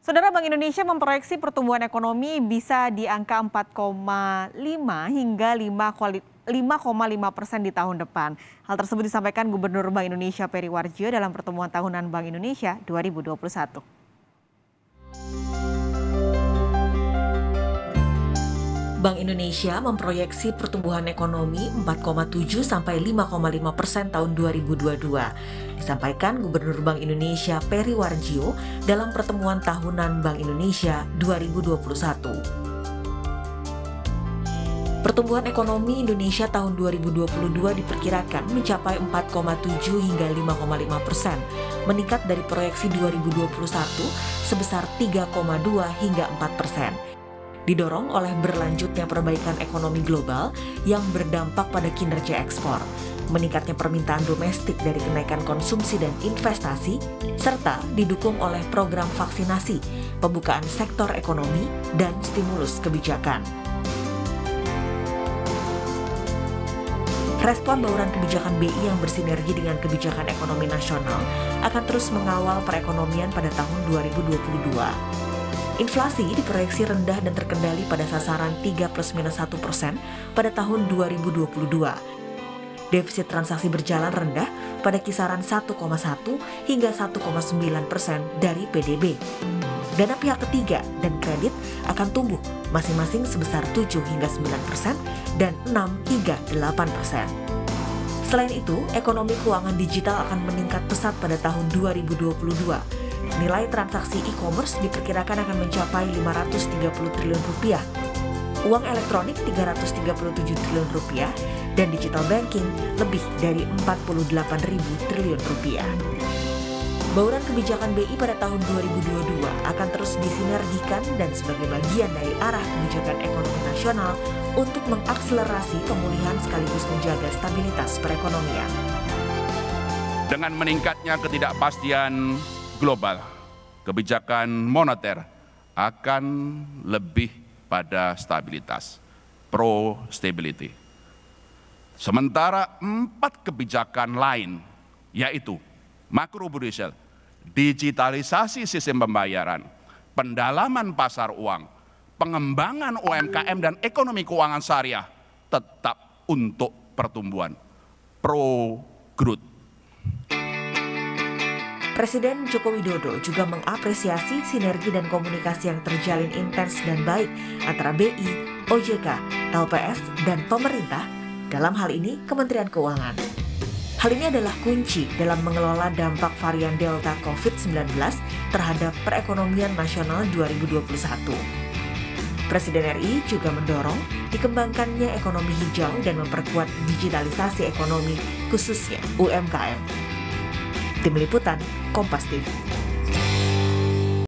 Saudara, Bank Indonesia memproyeksi pertumbuhan ekonomi bisa di angka 4,5 hingga 5,5% di tahun depan. Hal tersebut disampaikan Gubernur Bank Indonesia Peri Warjio dalam pertemuan tahunan Bank Indonesia 2021. Bank Indonesia memproyeksi pertumbuhan ekonomi 4,7 sampai 5,5% tahun 2022. Disampaikan Gubernur Bank Indonesia Peri Warjio dalam pertemuan tahunan Bank Indonesia 2021. Pertumbuhan ekonomi Indonesia tahun 2022 diperkirakan mencapai 4,7 hingga 5,5%, meningkat dari proyeksi 2021 sebesar 3,2 hingga 4%. Didorong oleh berlanjutnya perbaikan ekonomi global yang berdampak pada kinerja ekspor, meningkatnya permintaan domestik dari kenaikan konsumsi dan investasi, serta didukung oleh program vaksinasi, pembukaan sektor ekonomi, dan stimulus kebijakan. Respon bauran kebijakan BI yang bersinergi dengan kebijakan ekonomi nasional akan terus mengawal perekonomian pada tahun 2022. Inflasi diproyeksi rendah dan terkendali pada sasaran 3 ± 1% pada tahun 2022. Defisit transaksi berjalan rendah pada kisaran 1,1 hingga 1,9% dari PDB. Dana pihak ketiga dan kredit akan tumbuh masing-masing sebesar 7 hingga 9% dan 6 hingga 8%. Selain itu, ekonomi keuangan digital akan meningkat pesat pada tahun 2022. Nilai transaksi e-commerce diperkirakan akan mencapai 530 triliun rupiah, uang elektronik 337 triliun rupiah, dan digital banking lebih dari 48.000 triliun rupiah. Bauran kebijakan BI pada tahun 2022 akan terus disinergikan dan sebagai bagian dari arah kebijakan ekonomi nasional untuk mengakselerasi pemulihan sekaligus menjaga stabilitas perekonomian. Dengan meningkatnya ketidakpastian global, kebijakan moneter akan lebih pada stabilitas, pro-stability. Sementara 4 kebijakan lain, yaitu makrobudensial, digitalisasi sistem pembayaran, pendalaman pasar uang, pengembangan UMKM dan ekonomi keuangan syariah tetap untuk pertumbuhan, pro-growth. Presiden Joko Widodo juga mengapresiasi sinergi dan komunikasi yang terjalin intens dan baik antara BI, OJK, LPS, dan pemerintah, dalam hal ini Kementerian Keuangan. Hal ini adalah kunci dalam mengelola dampak varian Delta COVID-19 terhadap perekonomian nasional 2021. Presiden RI juga mendorong dikembangkannya ekonomi hijau dan memperkuat digitalisasi ekonomi, khususnya UMKM. Tim Liputan, Kompas TV.